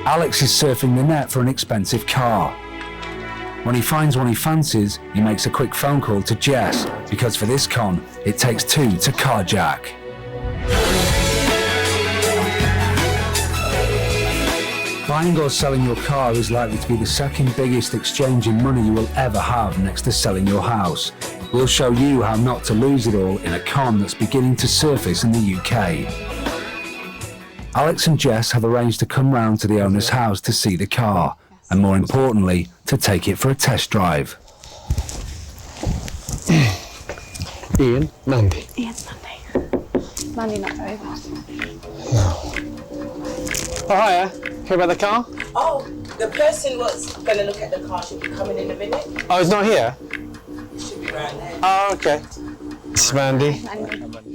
Alex is surfing the net for an expensive car. When he finds one he fancies, he makes a quick phone call to Jess, because for this con, it takes two to Carjack. Buying or selling your car is likely to be the second biggest exchange in money you will ever have next to selling your house. We'll show you how not to lose it all in a con that's beginning to surface in the UK. Alex and Jess have arranged to come round to the owner's house to see the car, and more importantly, to take it for a test drive. Ian, Mandy. Ian's Mandy. Mandy not very well. No. Oh, hiya. Hear about the car? Oh, the person was going to look at the car should be coming in a minute. Oh, he's not here? Should be around there. Oh, okay. It's Mandy.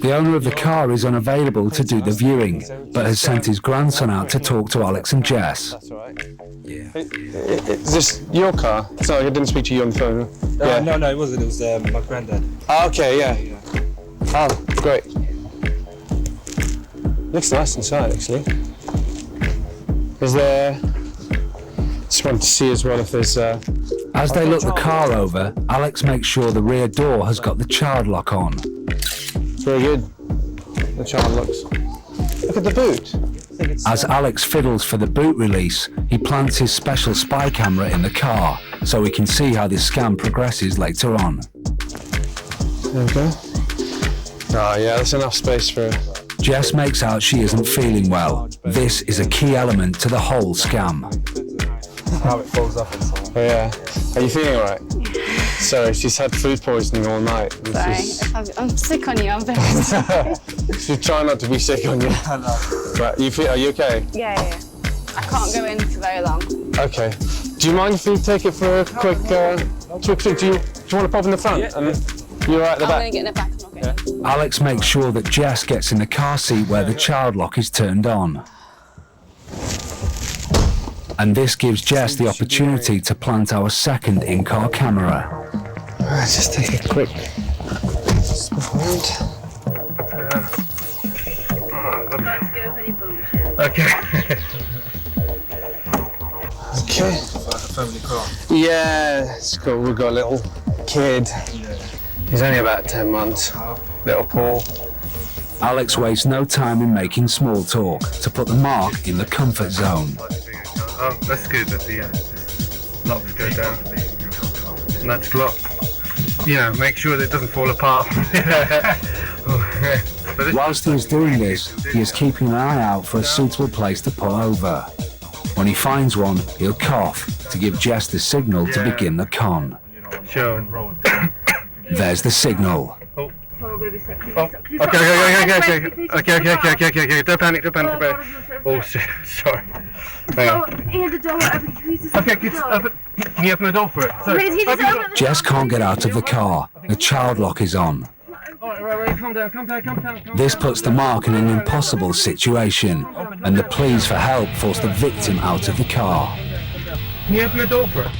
The owner of the car is unavailable to do the viewing, but has sent his grandson out to talk to Alex and Jess. That's all right. Yeah. Is this your car? Sorry, I didn't speak to you on the phone. Yeah. No, it wasn't. It was my granddad. Oh, okay, yeah. Oh, great. Looks nice inside, actually. Is there... Just wanted to see as well if there's... As they look the car over, Alex makes sure the rear door has got the child lock on. Very good. The child locks. Look at the boot. As Alex fiddles for the boot release, he plants his special spy camera in the car, so we can see how this scam progresses later on. There we go. Oh yeah, there's enough space for... Jess makes out she isn't feeling well. This is a key element to the whole scam. How it falls off and so on. Oh yeah. Are you feeling alright? Sorry, she's had food poisoning all night. Sorry, I'm sick on you, I'm very sorry. She's trying not to be sick on you. But are you okay? Yeah. I can't go in for very long. Okay. Do you mind if we take it for a quick do you want to pop in the front? Yeah. And you're right at the back? I'm going to get in the back, I'm not getting in. Alex makes sure that Jess gets in the car seat where the child lock is turned on. And this gives Jess the opportunity to plant our second in-car camera. Just take a quick Okay. Okay. Family car. Yeah, it's cool. We've got a little kid. He's only about 10 months. Little Paul. Alex wastes no time in making small talk to put the mark in the comfort zone. Oh, that's good that the locks go down. And that's locked. You know, make sure that it doesn't fall apart. Whilst he is doing this, he is keeping an eye out for a suitable place to pull over. When he finds one, he'll cough to give Jess the signal to begin the con. Sure. There's the signal. Oh. Okay. Don't panic. Oh, sorry. Hang on. Ian, the door, Okay, can you open the door for it? Sorry. Jess can't get out of the car. The child lock is on. Right, calm down. This puts the mark in an impossible situation, and the pleas for help force the victim out of the car. Can you open the door for it?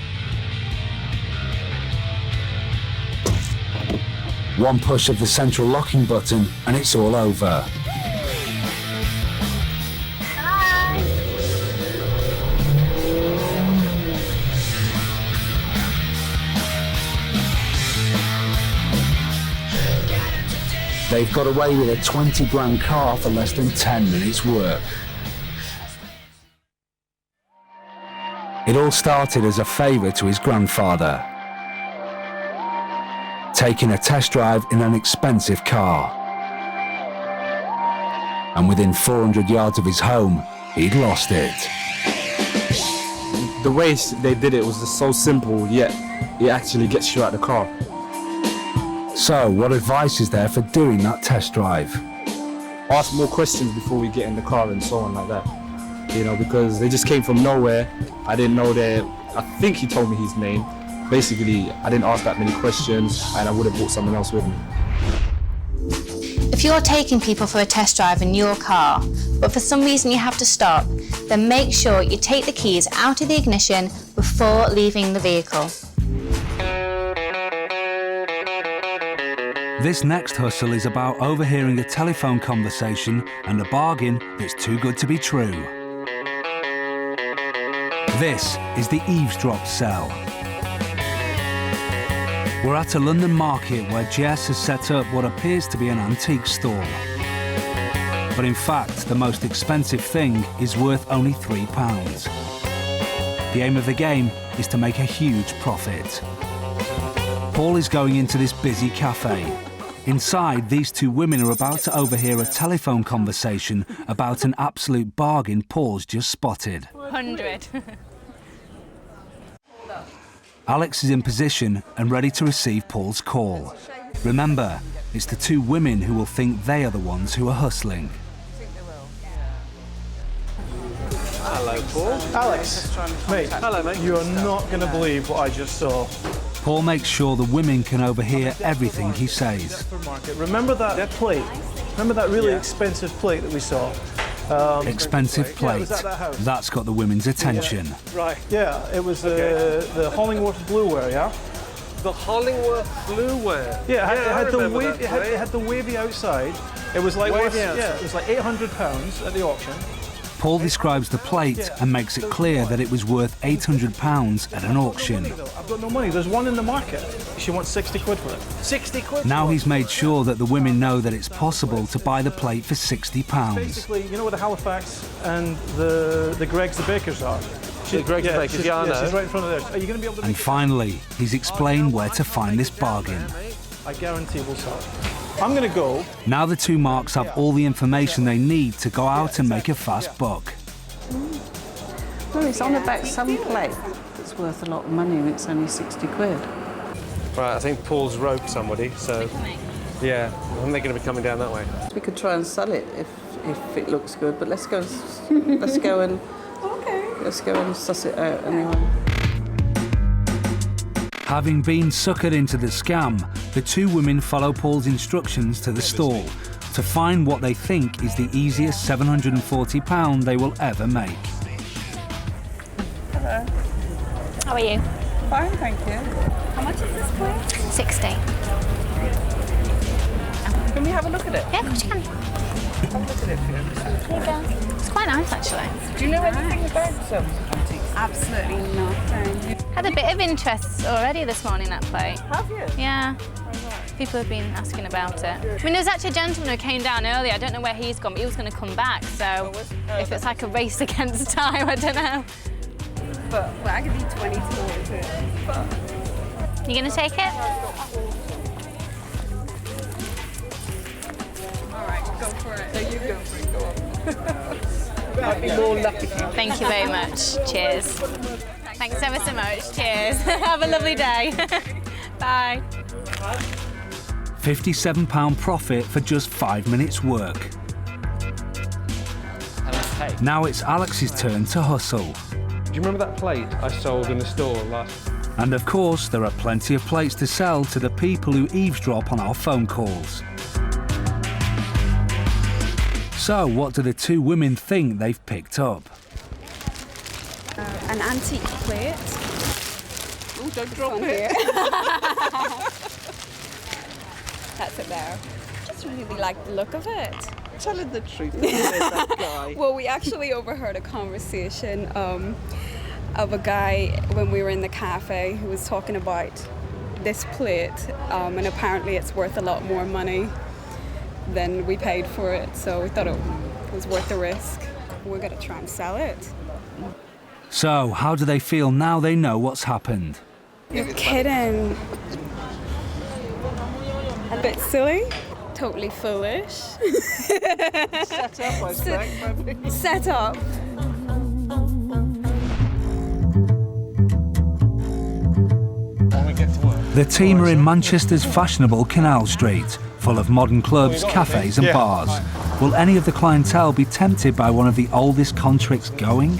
One push of the central locking button and it's all over. They've got away with a 20 grand car for less than 10 minutes work. It all started as a favour to his grandfather, taking a test drive in an expensive car. And within 400 yards of his home, he'd lost it. The way they did it was just so simple, yet it actually gets you out of the car. So, what advice is there for doing that test drive? Ask more questions before we get in the car and so on like that. You know, because they just came from nowhere. I didn't know I think he told me his name. Basically, I didn't ask that many questions and I would have brought someone else with me. If you're taking people for a test drive in your car, but for some reason you have to stop, then make sure you take the keys out of the ignition before leaving the vehicle. This next hustle is about overhearing a telephone conversation and a bargain that's too good to be true. This is the eavesdrop cell. We're at a London market where Jess has set up what appears to be an antique stall. But in fact, the most expensive thing is worth only £3. The aim of the game is to make a huge profit. Paul is going into this busy cafe. Inside, these two women are about to overhear a telephone conversation about an absolute bargain Paul's just spotted. 100. Alex is in position and ready to receive Paul's call. Remember, it's the two women who will think they are the ones who are hustling. Hello, Paul. Alex, mate, Hello, mate. you are not going to believe what I just saw. Paul makes sure the women can overhear everything he says. Supermarket. Remember that plate? Remember that really expensive plate that we saw? Expensive plate. was at that house. That's got the women's attention. Right. Yeah, it was the Hollingworth Blueware, yeah? The Hollingworth Blueware. Yeah, it I had the remember wave, that it had the wavy outside. It was like Wavy worth, outside. it was like £800 at the auction. Paul describes the plate and makes it clear that it was worth £800 at an auction. I've got no money. There's one in the market. She wants 60 quid for it. 60 quid. Now he's made sure that the women know that it's possible to buy the plate for £60. Basically, you know where the Halifax and the Greggs the Bakers are? The Greggs the Bakers, yeah, I know. She's right in front of there. Are you going to be able to And make it? finally, he's explained where to find this bargain. I guarantee we'll sell it. I'm going to go. Now the two marks have all the information they need to go out and make a fast buck. Well, it's on about some plate that's worth a lot of money and it's only 60 quid. Right, I think Paul's roped somebody, so yeah, I think they're going to be coming down that way. We could try and sell it if it looks good, but let's go and suss it out anyway. Having been suckered into the scam, the two women follow Paul's instructions to the stall to find what they think is the easiest £740 they will ever make. How are you? Fine, thank you. How much is this plate? 60. Can we have a look at it? Yeah, of course you can. Have a look at it for you. Here you go. It's quite nice, actually. Do you know anything about antiques? Absolutely nothing. Had a bit of interest already this morning, that plate. Have you? Yeah. People have been asking about it. I mean, there was actually a gentleman who came down earlier. I don't know where he's gone, but he was going to come back. So if it's like a race against time, I don't know. But I could be 20 towards it. You going to take it? All right, go for it. There you go for it, go on. Might be more lucky. Thank you very much. Cheers. Thanks ever so much. Cheers. Have a lovely day. Bye. £57 profit for just 5 minutes work. Now it's Alex's turn to hustle. Do you remember that plate I sold in the store last? And of course, there are plenty of plates to sell to the people who eavesdrop on our phone calls. So, what do the two women think they've picked up? An antique plate. Oh, don't drop it. That's it there. Just really like the look of it. Telling the truth, that guy. Well, we actually overheard a conversation of a guy when we were in the cafe who was talking about this plate, and apparently it's worth a lot more money than we paid for it, so we thought it was worth the risk. We're going to try and sell it. So, how do they feel now they know what's happened? You're kidding. A bit silly. Totally foolish. Set up, I expect. Set up. The team are in Manchester's fashionable Canal Street, full of modern clubs, cafes and bars. Will any of the clientele be tempted by one of the oldest con tricks going?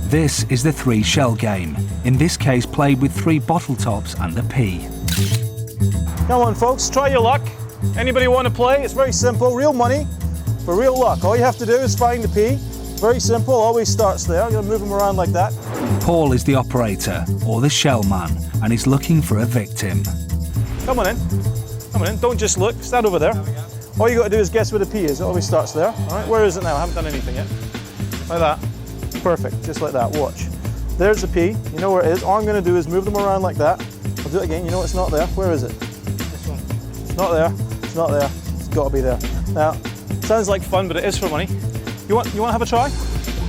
This is the 3 shell game, in this case played with 3 bottle tops and a P. Come on, folks, try your luck. Anybody want to play? It's very simple. Real money for real luck. All you have to do is find the P. Very simple, always starts there. I'm going to move them around like that. Paul is the operator, or the shell man, and he's looking for a victim. Come on in. Come on in. Don't just look. Stand over there. All you got to do is guess where the P is. It always starts there. All right, where is it now? I haven't done anything yet. Like that. Perfect, just like that. Watch. There's the P. You know where it is. All I'm going to do is move them around like that. I'll do it again. You know it's not there. Where is it? This one. It's not there. It's not there. It's got to be there. Now, sounds like fun, but it is for money. You want to have a try?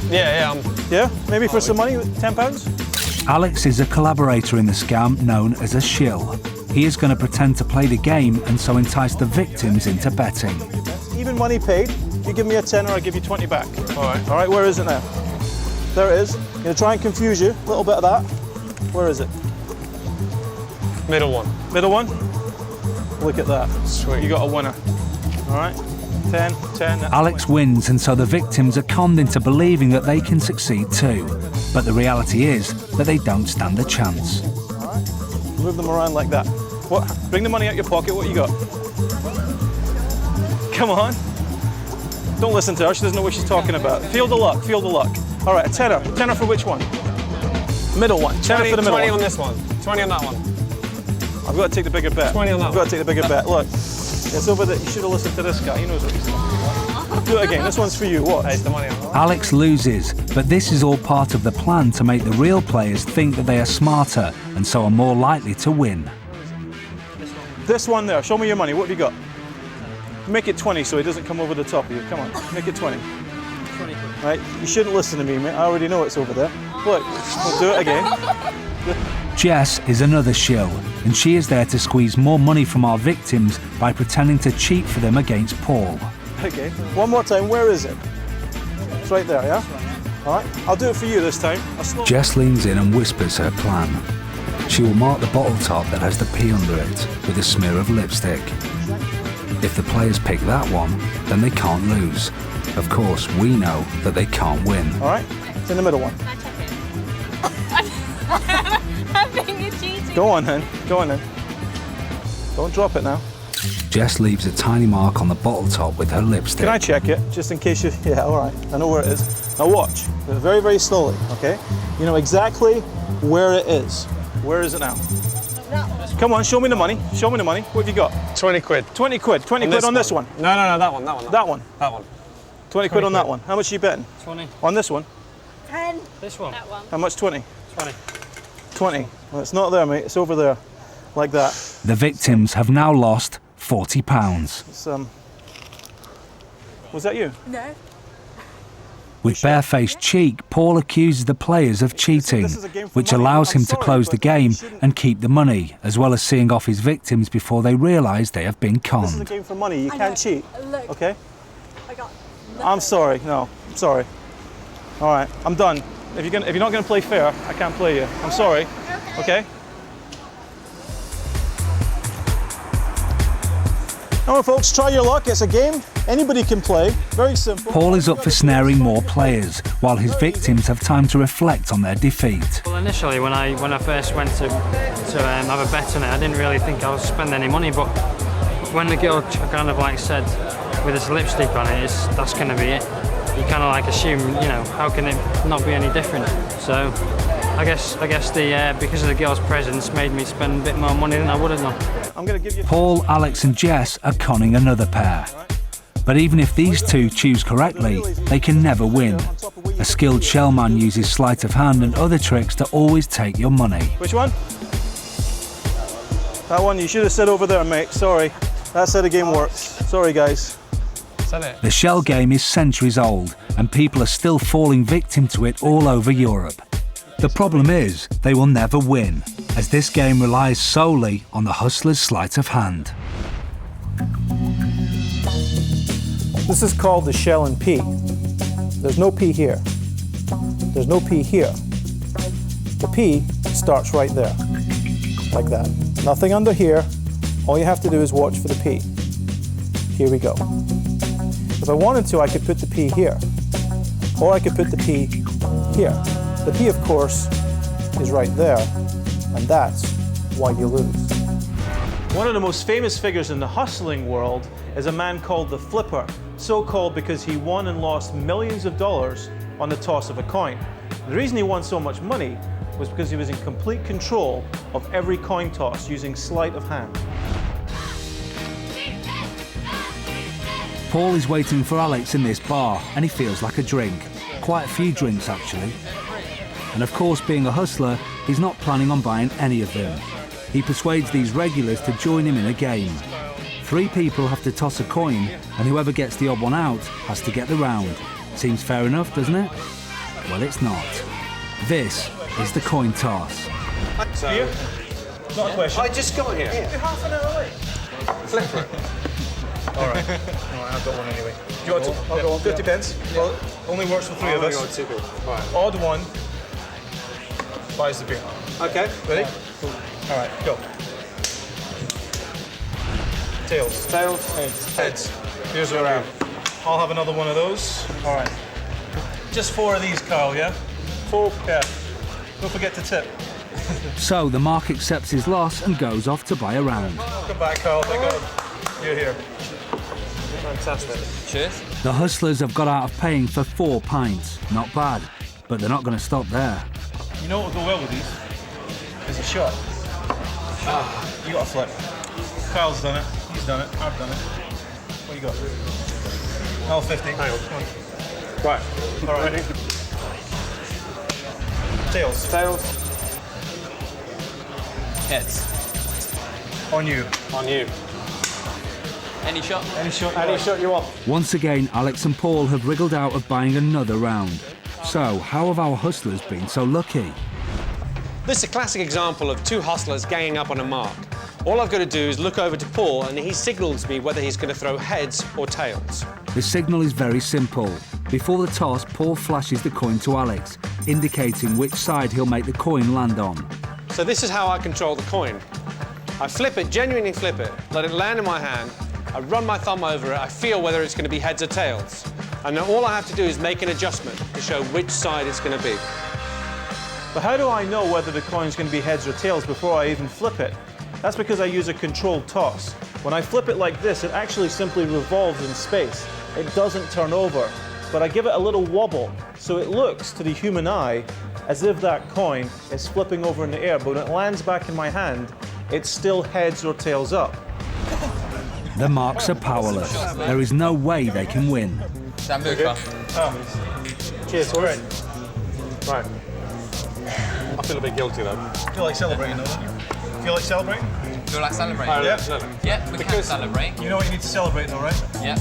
Yeah. Yeah? Maybe for some money, £10? Alex is a collaborator in the scam known as a shill. He is going to pretend to play the game and so entice the victims into betting. Even money paid. If you give me a tenner, I'll give you 20 back. All right, where is it now? There it is. I'm going to try and confuse you. A little bit of that. Where is it? Middle one. Middle one? Look at that. Sweet. You got a winner. All right, 10. Alex wins, and so the victims are conned into believing that they can succeed too. But the reality is that they don't stand a chance. All right, move them around like that. What? Bring the money out your pocket. What you got? Come on. Don't listen to her. She doesn't know what she's talking about. Feel the luck. Feel the luck. All right, a tenner. Tenner for which one? Middle one. Tenner for the middle 20 one. on this one. 20 on that one. I've got to take the bigger bet. 20 on that I've got to take the bigger bet. Look, it's over there. You should have listened to this guy. He knows what he's talking about. Do it again. This one's for you. What? Hey, it's the money on that. Alex loses, but this is all part of the plan to make the real players think that they are smarter and so are more likely to win. This one there. Show me your money. What have you got? Make it 20 so he doesn't come over the top of you. Come on, make it 20. 20. Right? You shouldn't listen to me, mate. I already know it's over there. Look, we'll do it again. Jess is another shill, and she is there to squeeze more money from our victims by pretending to cheat for them against Paul. Okay, one more time. Where is it? It's right there, yeah? All right, I'll do it for you this time. Jess leans in and whispers her plan. She will mark the bottle top that has the P under it with a smear of lipstick. If the players pick that one, then they can't lose. Of course, we know that they can't win. All right, it's in the middle one. I think you're cheating. Go on then, go on then. Don't drop it now. Jess leaves a tiny mark on the bottle top with her lipstick. Can I check it, just in case you... Yeah, all right, I know where it is. Now watch, very, very slowly, okay? You know exactly where it is. Where is it now? Come on, show me the money. Show me the money. What have you got? 20 quid. 20 quid. 20 quid on this one. No, that one. That one. That one. 20 quid on that one. How much are you betting? 20. On this one? 10. This one? That one. How much? 20? 20. 20. Well, it's not there, mate. It's over there. Like that. The victims have now lost £40. It's, was that you? No. With barefaced cheek, Paul accuses the players of cheating, which allows him to close the game and keep the money, as well as seeing off his victims before they realise they have been This is a conned. game for money. You can't cheat. Look. Okay? I got I'm sorry. No, I'm sorry. All right, I'm done. If you're not going to play fair, I can't play you. I'm sorry. Okay? Come on, folks, try your luck. It's a game. Anybody can play. Very simple. Paul is up for snaring more players, while his victims have time to reflect on their defeat. Well, initially, when I first went to have a bet on it, I didn't really think I would spend any money. But when the girl kind of like said, with this lipstick on it, that's going to be it. You kind of like assume, you know, how can it not be any different? So I guess the because of the girl's presence made me spend a bit more money than I would have done. I'm going to give you... Paul, Alex and Jess are conning another pair. But even if these two choose correctly, they can never win. A skilled shellman uses sleight of hand and other tricks to always take your money. Which one? That one, you should have said over there, mate. Sorry. That's how the game works. Sorry, guys. Is that it? The shell game is centuries old, and people are still falling victim to it all over Europe. The problem is, they will never win, as this game relies solely on the hustler's sleight of hand. This is called the shell and P. There's no P here. There's no P here. The P starts right there, like that. Nothing under here. All you have to do is watch for the P. Here we go. If I wanted to, I could put the P here, or I could put the P here. The P, of course, is right there, and that's why you lose. One of the most famous figures in the hustling world is a man called the Flipper, so called because he won and lost millions of dollars on the toss of a coin. The reason he won so much money was because he was in complete control of every coin toss using sleight of hand. Paul is waiting for Alex in this bar and he feels like a drink. Quite a few drinks actually. And of course, being a hustler, he's not planning on buying any of them. He persuades these regulars to join him in a game. 3 people have to toss a coin and whoever gets the odd one out has to get the round. Seems fair enough, doesn't it? Well, it's not. This is the coin toss. So, you? Not a question. I just got here. You're half an hour late. Flip for it. All right, I've got one anyway. Do you want to? I'll go on 50 pence. Well, only works for 3 of us. Got 2 people. Right. Odd one buys the beer. Okay. Ready? Cool. All right, go. Tails. Tails. Heads. Heads. Here's a round. I'll have another one of those. All right. Just 4 of these, Carl, yeah? 4? Yeah. Don't forget to tip. So the Mark accepts his loss and goes off to buy a round. Come back, Carl. Thank God you're here. Fantastic. Cheers. The hustlers have got out of paying for 4 pints. Not bad, but they're not going to stop there. You know what will go well with these? Is a shot. You got a flip. Carl's done it. He's done it. I've done it. What you got? L 50. Hang on. Come on. Right. All right. Ready? Tails. Tails. Heads. On you. On you. Any shot? Any shot. Any shot you want. Once again, Alex and Paul have wriggled out of buying another round. So, how have our hustlers been so lucky? This is a classic example of 2 hustlers ganging up on a mark. All I've got to do is look over to Paul and he signals me whether he's going to throw heads or tails. The signal is very simple. Before the toss, Paul flashes the coin to Alex, indicating which side he'll make the coin land on. So this is how I control the coin. I flip it, genuinely flip it, let it land in my hand, I run my thumb over it, I feel whether it's going to be heads or tails. And then all I have to do is make an adjustment to show which side it's going to be. But how do I know whether the coin's going to be heads or tails before I even flip it? That's because I use a controlled toss. When I flip it like this, it actually simply revolves in space. It doesn't turn over, but I give it a little wobble, so it looks to the human eye as if that coin is flipping over in the air, but when it lands back in my hand, it's still heads or tails up. The marks are powerless. There is no way they can win. Sambuca. Cheers, all right. Right. I feel a bit guilty though. Feel like celebrating though, don't you? Feel like celebrating? Feel like celebrating? Yeah. Yeah, we can celebrate. You know what you need to celebrate though, right? Yeah.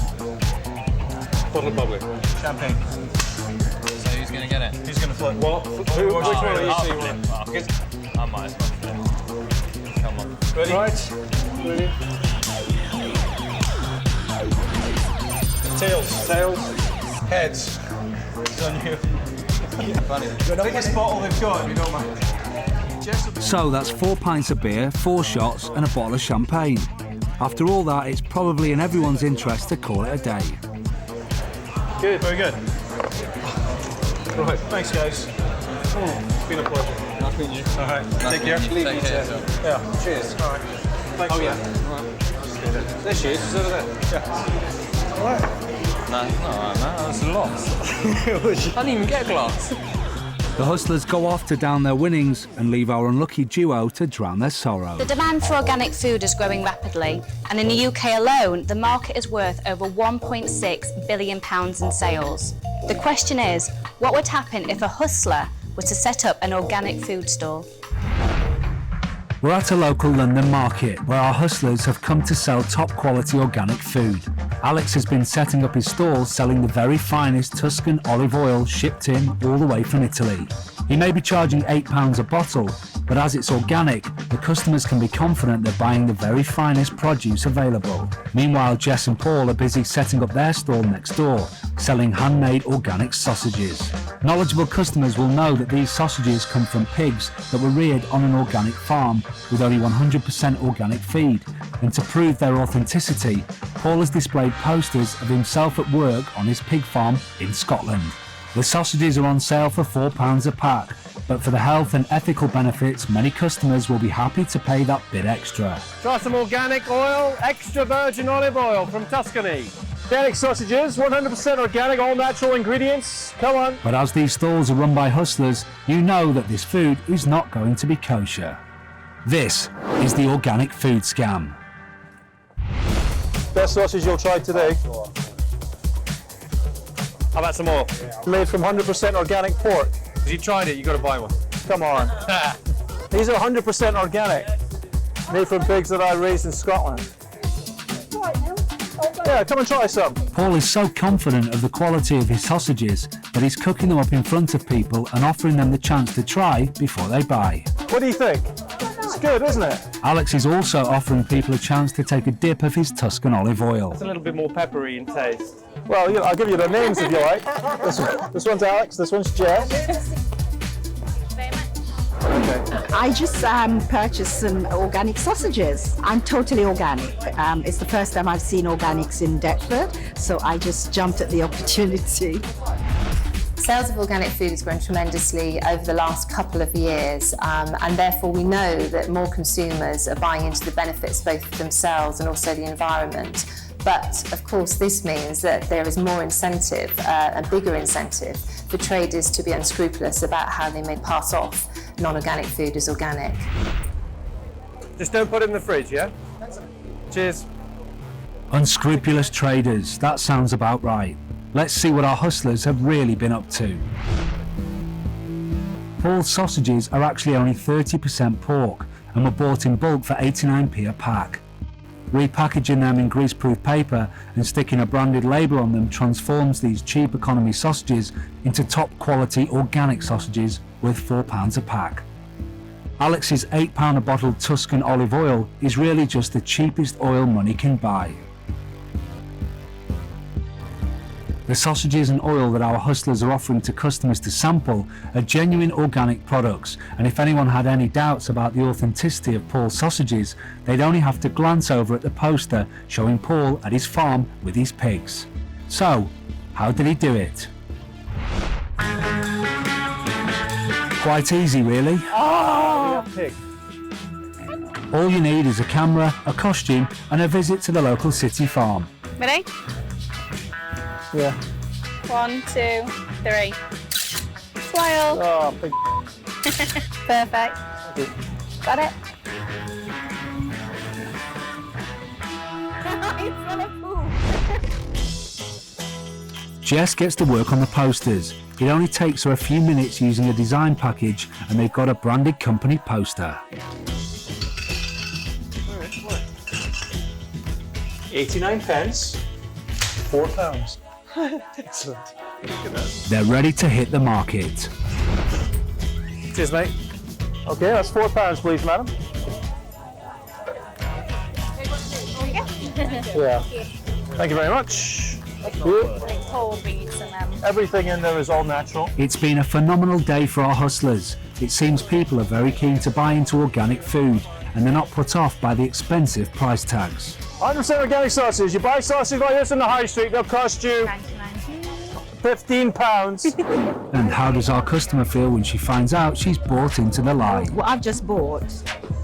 Bottle of bubbly. Champagne. So who's going to get it? Who's going to flip? What? Which one are you see? I might as well flip. Come on. Ready? Right. Ready. Tails. Tails. Heads. It's on you. Funny. Biggest bottle they've got, if you don't mind. So that's 4 pints of beer, 4 shots and a bottle of champagne. After all that, it's probably in everyone's interest to call it a day. Good. Very good. Right. Thanks, guys. It's been a pleasure. Nice meeting you. All right. Take care. Take care. Yeah. Cheers. All right. Thanks. Oh, yeah. Right. There she is. Is over there? Yeah. All right. No, it's not alright, man. That's a loss. I didn't even get a glass. The hustlers go off to down their winnings and leave our unlucky duo to drown their sorrow. The demand for organic food is growing rapidly, and in the UK alone, the market is worth over £1.6 billion in sales. The question is, what would happen if a hustler was to set up an organic food stall? We're at a local London market where our hustlers have come to sell top quality organic food. Alex has been setting up his stall selling the very finest Tuscan olive oil shipped in all the way from Italy. He may be charging £8 a bottle, but as it's organic, the customers can be confident they're buying the very finest produce available. Meanwhile, Jess and Paul are busy setting up their stall next door, selling handmade organic sausages. Knowledgeable customers will know that these sausages come from pigs that were reared on an organic farm with only 100% organic feed. And to prove their authenticity, Paul has displayed posters of himself at work on his pig farm in Scotland. The sausages are on sale for £4 a pack, but for the health and ethical benefits, many customers will be happy to pay that bit extra. Try some organic oil, extra virgin olive oil from Tuscany. Organic sausages, 100% organic, all natural ingredients. Come on. But as these stalls are run by hustlers, you know that this food is not going to be kosher. This is the organic food scam. Best sausage you'll try today. How about some more? Made from 100% organic pork. If you tried it, you got to buy one. Come on. These are 100% organic. Made from pigs that I raised in Scotland. Yeah, come and try some. Paul is so confident of the quality of his sausages that he's cooking them up in front of people and offering them the chance to try before they buy. What do you think? It's good, isn't it? Alex is also offering people a chance to take a dip of his Tuscan olive oil. It's a little bit more peppery in taste. Well, I'll give you the names if you like. This one's Alex, this one's Jess. I just purchased some organic sausages. I'm totally organic. It's the first time I've seen organics in Deptford, so I just jumped at the opportunity. Sales of organic food has grown tremendously over the last couple of years, and therefore we know that more consumers are buying into the benefits both for themselves and also the environment. But of course this means that there is more incentive, a bigger incentive, for traders to be unscrupulous about how they may pass off non-organic food as organic. Just don't put it in the fridge, yeah? Cheers. Unscrupulous traders, that sounds about right. Let's see what our hustlers have really been up to. Paul's sausages are actually only 30% pork and were bought in bulk for 89p a pack. Repackaging them in greaseproof paper and sticking a branded label on them transforms these cheap economy sausages into top quality organic sausages worth £4 a pack. Alex's £8 a bottle Tuscan olive oil is really just the cheapest oil money can buy. The sausages and oil that our hustlers are offering to customers to sample are genuine organic products, and if anyone had any doubts about the authenticity of Paul's sausages, they'd only have to glance over at the poster showing Paul at his farm with his pigs. So, how did he do it? Quite easy, really. Oh, pig. All you need is a camera, a costume, and a visit to the local city farm. Ready? Yeah. 1, 2, 3. Smile. Oh, pig. Perfect. Got it? Jess gets to work on the posters. It only takes her a few minutes using a design package and they've got a branded company poster. 89 pence, £4. Excellent. They're ready to hit the market. Cheers, mate. Okay, that's £4, please, madam. Yeah. Thank you very much. Everything in there is all natural. It's been a phenomenal day for our hustlers. It seems people are very keen to buy into organic food and they're not put off by the expensive price tags. 100% organic sausage. You buy sausage like this in the high street, they'll cost you £15. And how does our customer feel when she finds out she's bought into the lie? What I've just bought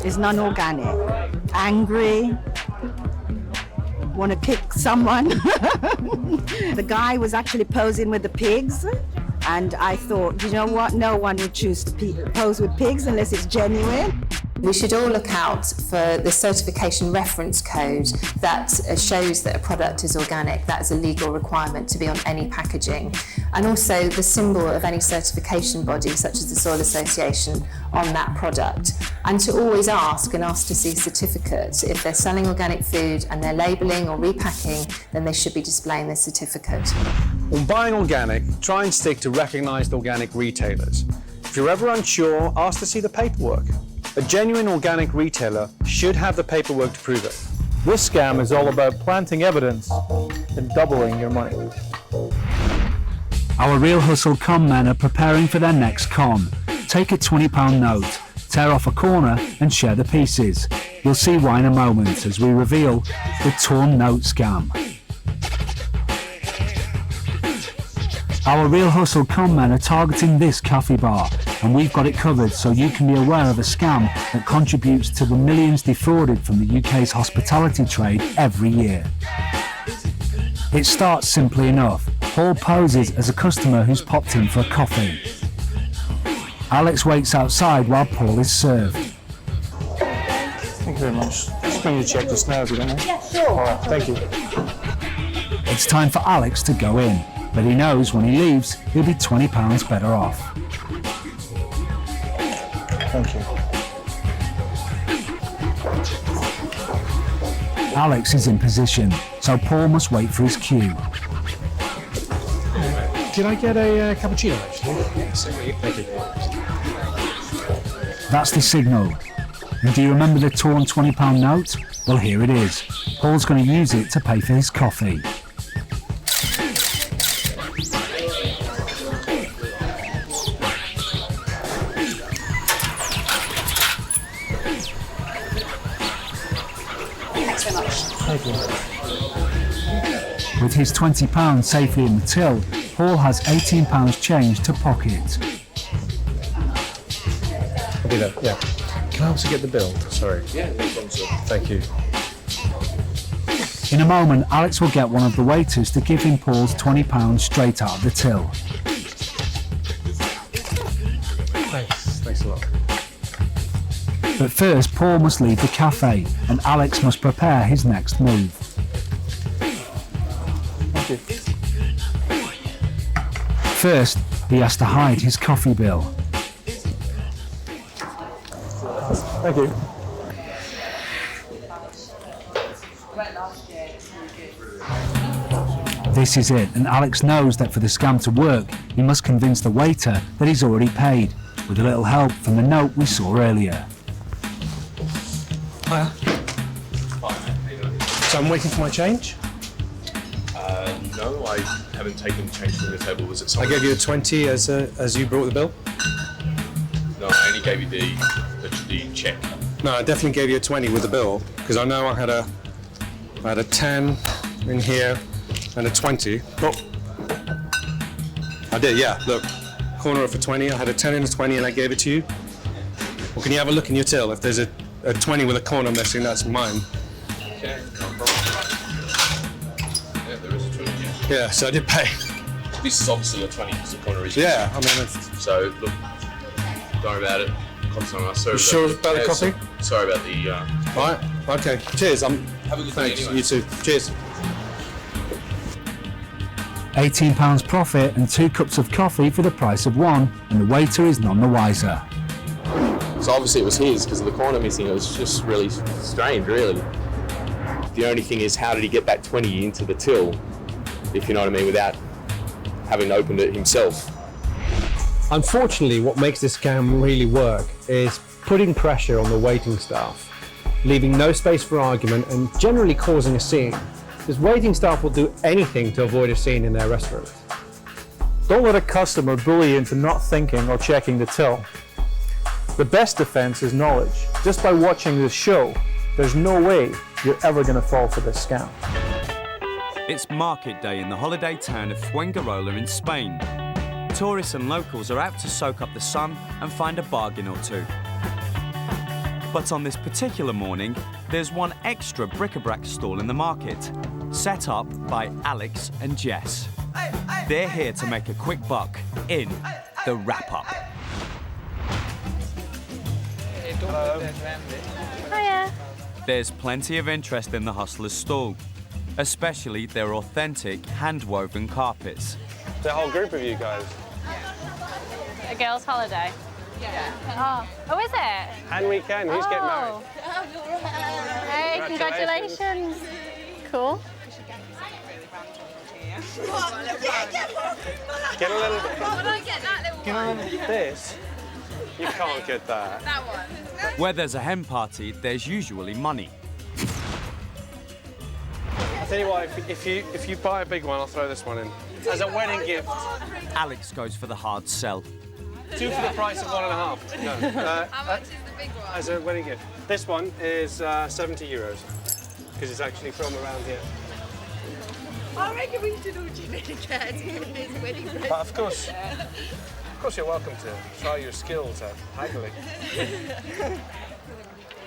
is non-organic. Angry, want to kick someone. The guy was actually posing with the pigs, and I thought, you know what, no one would choose to pose with pigs unless it's genuine. We should all look out for the certification reference code that shows that a product is organic. That is a legal requirement to be on any packaging. And also the symbol of any certification body, such as the Soil Association, on that product. And to always ask to see a certificate. If they're selling organic food and they're labelling or repacking, then they should be displaying their certificate. When buying organic, try and stick to recognised organic retailers. If you're ever unsure, ask to see the paperwork. A genuine organic retailer should have the paperwork to prove it. This scam is all about planting evidence and doubling your money. Our Real Hustle con men are preparing for their next con. Take a £20 note, tear off a corner and share the pieces. You'll see why in a moment as we reveal the torn note scam. Our Real Hustle con men are targeting this cafe bar, and we've got it covered so you can be aware of a scam that contributes to the millions defrauded from the UK's hospitality trade every year. It starts simply enough. Paul poses as a customer who's popped in for a coffee. Alex waits outside while Paul is served. Thank you very much. Just bring your check just now if you don't mind. Yeah, sure. All right, thank you. It's time for Alex to go in. but he knows when he leaves, he'll be £20 better off. Thank you. Alex is in position, so Paul must wait for his cue. Can I get a cappuccino, actually? Yes, thank you. That's the signal. And do you remember the torn £20 note? Well, here it is. Paul's going to use it to pay for his coffee. Thanks very much. Thank you. With his £20 safely in the till, Paul has £18 change to pocket. I'll do that, yeah. Can I also get the bill? Sorry. Yeah, no problem, sir. Thank you. In a moment, Alex will get one of the waiters to give him Paul's £20 straight out of the till. Thanks a lot. But first, Paul must leave the cafe, and Alex must prepare his next move. Thank you. First, he has to hide his coffee bill. Thank you. This is it, and Alex knows that for the scam to work, he must convince the waiter that he's already paid, with a little help from the note we saw earlier. Hiya. So I'm waiting for my change? No, I haven't taken change from the table. Was it I someone? gave you a 20 as you brought the bill? No, I only gave you the check. No, I definitely gave you a 20 with the bill, because I know I had a 10 in here and a 20. Oh, I did, yeah, look. Corner of a 20, I had a 10 and a 20 and I gave it to you. Well, can you have a look in your till? If there's a 20 with a corner missing, that's mine. Okay, no problem. Yeah, there is a 20. Yeah, so I did pay. This is obviously a 20 because the corner is. Yeah, I mean, so look, don't worry about it. You sure about the coffee? Sorry about the. All right. Okay. Cheers. Have a good day thanks. anyway. You too. Cheers. £18 profit and 2 cups of coffee for the price of 1, and the waiter is none the wiser. So obviously it was his because of the corner missing. It was just really strange, really. The only thing is, how did he get that 20 into the till, if you know what I mean, without having opened it himself? Unfortunately, what makes this scam really work is putting pressure on the waiting staff, leaving no space for argument and generally causing a scene. Because waiting staff will do anything to avoid a scene in their restaurant. Don't let a customer bully you into not thinking or checking the till. The best defense is knowledge. Just by watching this show, there's no way you're ever going to fall for this scam. It's market day in the holiday town of Fuengirola in Spain. Tourists and locals are out to soak up the sun and find a bargain or two. But on this particular morning, there's one extra bric-a-brac stall in the market, set up by Alex and Jess. They're here to make a quick buck in the wrap-up. Hiya. There's plenty of interest in the hustler's stall, especially their authentic hand-woven carpets. The whole group of you guys. A girls' holiday? Yeah. Oh, is it? And weekend. Who's getting married? Hey, congratulations. Cool. Get a little bit. Can I get that little one? This? You can't get that. That one. Where there's a hen party, there's usually money. I'll tell you what, if you buy a big one, I'll throw this one in. As a wedding gift. Alex goes for the hard sell. 2 for the price of 1.5. No. How much is the big one? As a wedding gift. This one is 70 euros. Because it's actually from around here. I reckon we should all chip in and get his wedding present. But of course you're welcome to try your skills at haggling.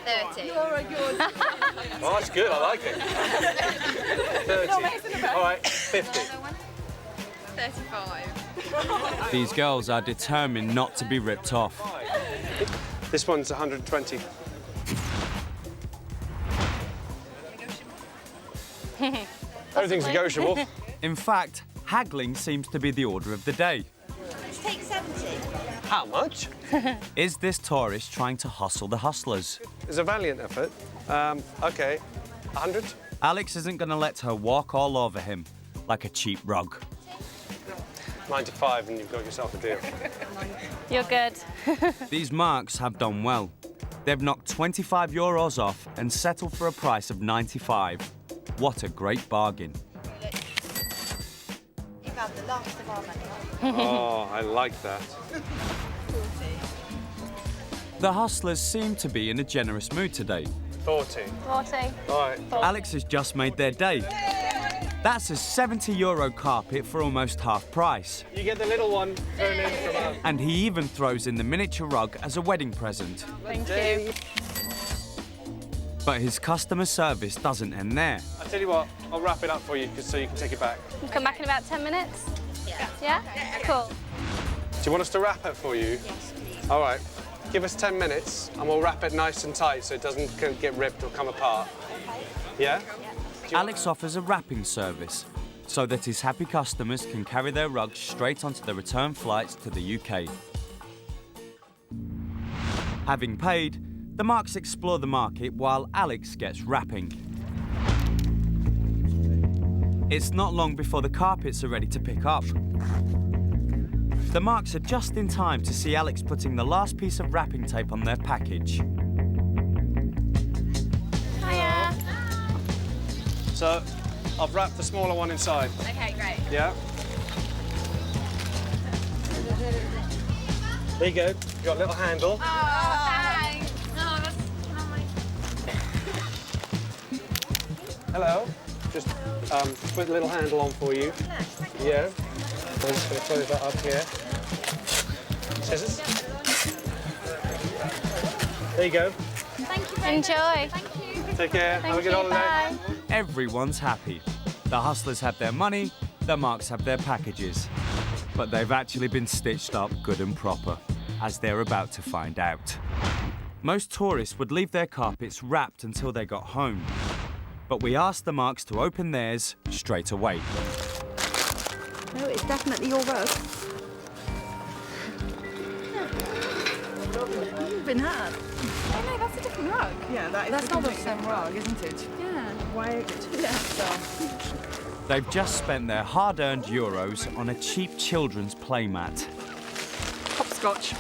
30. Well, that's good, I like it. 30. All right, 50. 35. These girls are determined not to be ripped off. This one's 120. Possibly. Everything's negotiable. In fact, Haggling seems to be the order of the day. Let's take 70. How much? Is this tourist trying to hustle the hustlers? It's a valiant effort. Okay, 100? Alex isn't going to let her walk all over him like a cheap rug. 95 and you've got yourself a deal. You're good. These marks have done well. They've knocked 25 euros off and settled for a price of 95. What a great bargain. You've had the last of our money. Oh, I like that. 40. The hustlers seem to be in a generous mood today. 40. 40. All right. Alex has just made their day. That's a 70 euro carpet for almost half price. You get the little one thrown in from us. And he even throws in the miniature rug as a wedding present. Thank you. But his customer service doesn't end there. I'll tell you what, I'll wrap it up for you so you can take it back. We'll come back in about 10 minutes? Yeah? Cool. Do you want us to wrap it for you? Yes, please. All right. Give us 10 minutes and we'll wrap it nice and tight so it doesn't get ripped or come apart. Yeah? Alex offers a wrapping service so that his happy customers can carry their rugs straight onto the return flights to the UK. Having paid, the marks explore the market while Alex gets wrapping. It's not long before the carpets are ready to pick up. The marks are just in time to see Alex putting the last piece of wrapping tape on their package. Hiya. So, I've wrapped the smaller one inside. Okay, great. Yeah? There you go. You've got a little handle. Oh, thanks. Oh, that's Hello. Just put a little handle on for you. Yeah. I'm just going to close that up here. Scissors. There you go. Thank you very Enjoy. Thank you. Take care. Have a good holiday. Bye. Everyone's happy. The hustlers have their money, the marks have their packages. But they've actually been stitched up good and proper, as they're about to find out. Most tourists would leave their carpets wrapped until they got home. But we asked the marks to open theirs straight away. No, it's definitely your rug. You've been had. Oh no, that's a different rug. Yeah, that's not the same rug, isn't it? Yeah. Why? Yeah. They've just spent their hard-earned euros on a cheap children's playmat. Hopscotch.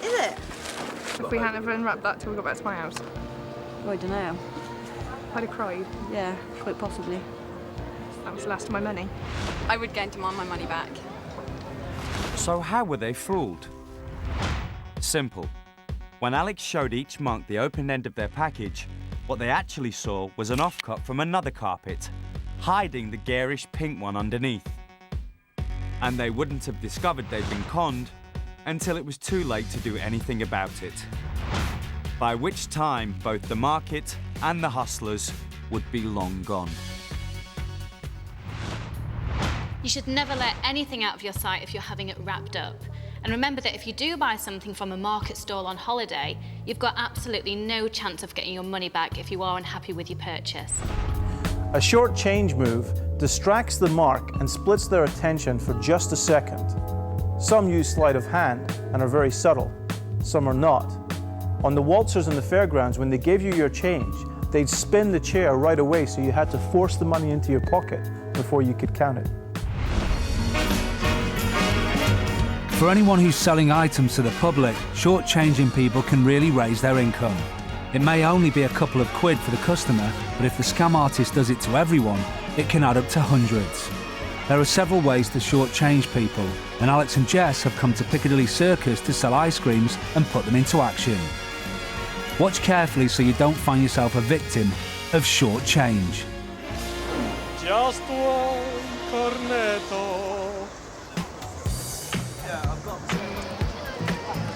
Is it? If we hadn't have unwrapped that till we got back to my house, Oh, I don't know. I'd have cried. Yeah, quite possibly. That was the last of my money. I would go and demand my money back. So how were they fooled? Simple. When Alex showed each monk the open end of their package, what they actually saw was an offcut from another carpet, hiding the garish pink one underneath. And they wouldn't have discovered they'd been conned until it was too late to do anything about it. By which time, both the market and the hustlers would be long gone. You should never let anything out of your sight if you're having it wrapped up. And remember that if you do buy something from a market stall on holiday, you've got absolutely no chance of getting your money back if you are unhappy with your purchase. A short change move distracts the mark and splits their attention for just a second. Some use sleight of hand and are very subtle. Some are not. On the waltzers in the fairgrounds, when they gave you your change, they'd spin the chair right away, so you had to force the money into your pocket before you could count it. For anyone who's selling items to the public, shortchanging people can really raise their income. It may only be a couple of quid for the customer, but if the scam artist does it to everyone, it can add up to hundreds. There are several ways to shortchange people, and Alex and Jess have come to Piccadilly Circus to sell ice creams and put them into action. Watch carefully so you don't find yourself a victim of short change. Just one cornetto.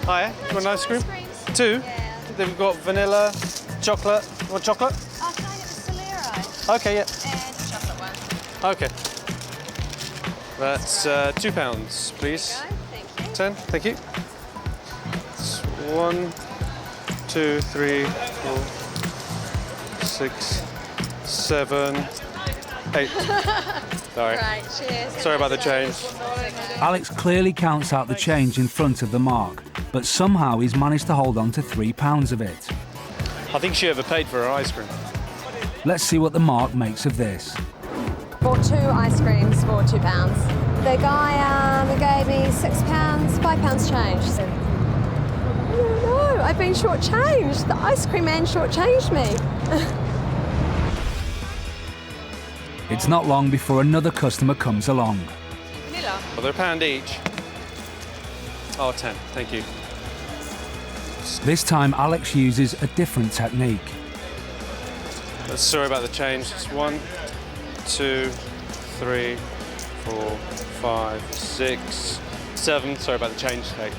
Hiya, do you want an ice cream? Two? Yeah. Then we've got vanilla, chocolate. You want chocolate? Oh, can I get the Solera? Okay, yeah. And chocolate one. Okay. That's £2, please. Thank you. 10, thank you. It's 1, 2, 3, 4, 6, 7, 8. Sorry. Right, cheers. Sorry about the change. Alex clearly counts out the change in front of the mark, but somehow he's managed to hold on to £3 of it. I think she overpaid for her ice cream. Let's see what the mark makes of this. Bought 2 ice creams for £2. The guy gave me £6, £5 change. So, no, I've been shortchanged. The ice cream man shortchanged me. It's not long before another customer comes along. Vanilla. Well, they're £1 each. Oh, 10. Thank you. This time Alex uses a different technique. Sorry about the change. It's 1, 2, 3, 4, 5, 6, 7. Sorry about the change. 8.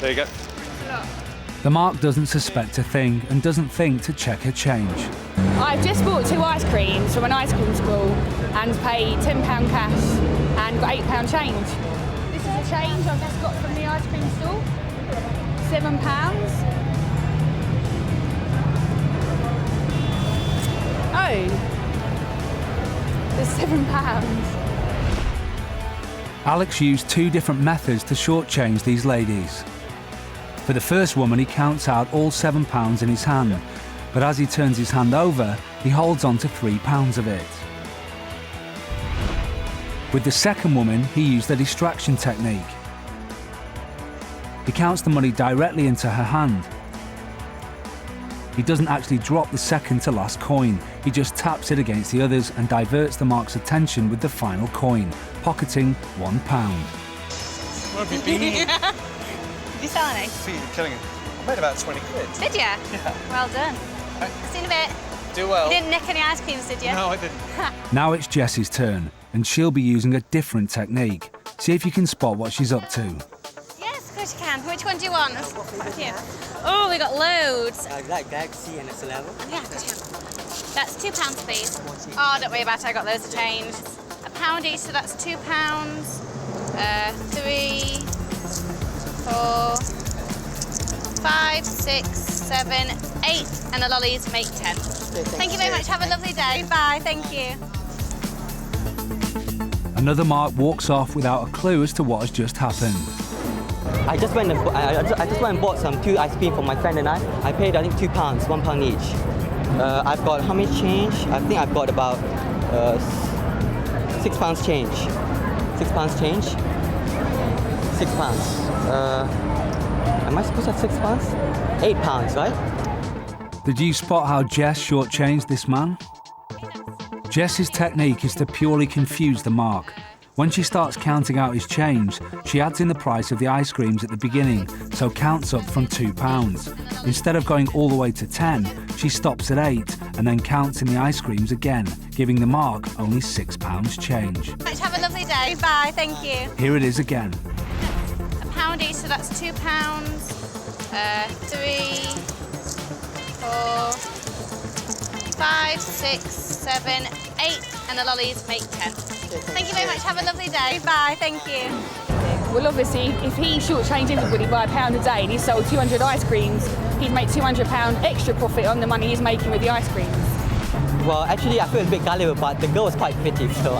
There you go. The mark doesn't suspect a thing and doesn't think to check her change. I've just bought 2 ice creams from an ice cream school and paid £10 cash and got £8 change. This is a change I've just got from the ice cream stall. £7. Oh, there's £7. Alex used 2 different methods to shortchange these ladies. For the first woman, he counts out all £7 in his hand, but as he turns his hand over, he holds on to £3 of it. With the second woman, he used a distraction technique. He counts the money directly into her hand. He doesn't actually drop the second to last coin, he just taps it against the others and diverts the mark's attention with the final coin, pocketing £1. Where have you been? Did you sell any? See, you're killing it. I made about 20 quid. Did you? Yeah. Well done. See you in a bit. Do well. You didn't nick any ice creams, did you? No, I didn't. Now it's Jess's turn, and she'll be using a different technique. See if you can spot what she's up to. Yes, of course you can. Which one do you want? Thank you. Oh, we got loads. I like Galaxy and SLL. Yeah, good job. That's £2, please. Oh, don't worry about it. I got loads of change. £1 each, so that's £2. 3, 4, 5, 6, 7, 8, and the lollies make 10. Thank you very much. Have a lovely day. Bye. Thank you. Another mark walks off without a clue as to what has just happened. I just went and bought some 2 ice cream for my friend and I. I paid, I think, £2, £1 each. I've got how much change? I think I've got about £6 change. £6 change? £6. Am I supposed to have £6? £8, right? Did you spot how Jess shortchanged this man? Jess's technique is to purely confuse the mark. When she starts counting out his change, she adds in the price of the ice creams at the beginning, so counts up from £2. Instead of going all the way to 10, she stops at 8 and then counts in the ice creams again, giving the mark only £6 change. Have a lovely day. Bye. Thank you. Here it is again. £1 each, so that's £2. 3, 4, 5, 6, 7, 8, and the lollies make 10. Thank you very much. Have a lovely day. Bye. Thank you. Well, obviously, if he shortchanged everybody by £1 a day and he sold 200 ice creams, he'd make £200 extra profit on the money he's making with the ice creams. Well, actually, I feel a bit gullible, but the girl was quite pretty, so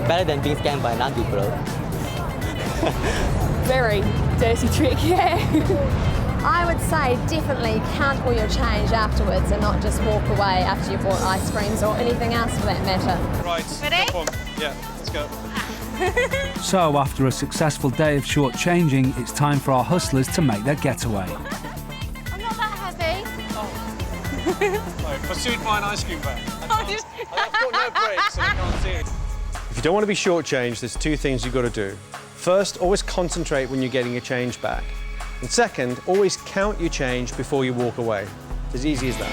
better than being scammed by an ugly bro. Very dirty trick, yeah. I would say definitely count all your change afterwards and not just walk away after you've bought ice creams or anything else for that matter. Right. Ready? Yeah, let's go. So, after a successful day of shortchanging, it's time for our hustlers to make their getaway. I'm not that heavy. Sorry, pursued by an ice cream van. I've got no brakes, so I can't see it. If you don't want to be shortchanged, there's 2 things you've got to do. First, always concentrate when you're getting your change back. And second, always count your change before you walk away. It's as easy as that.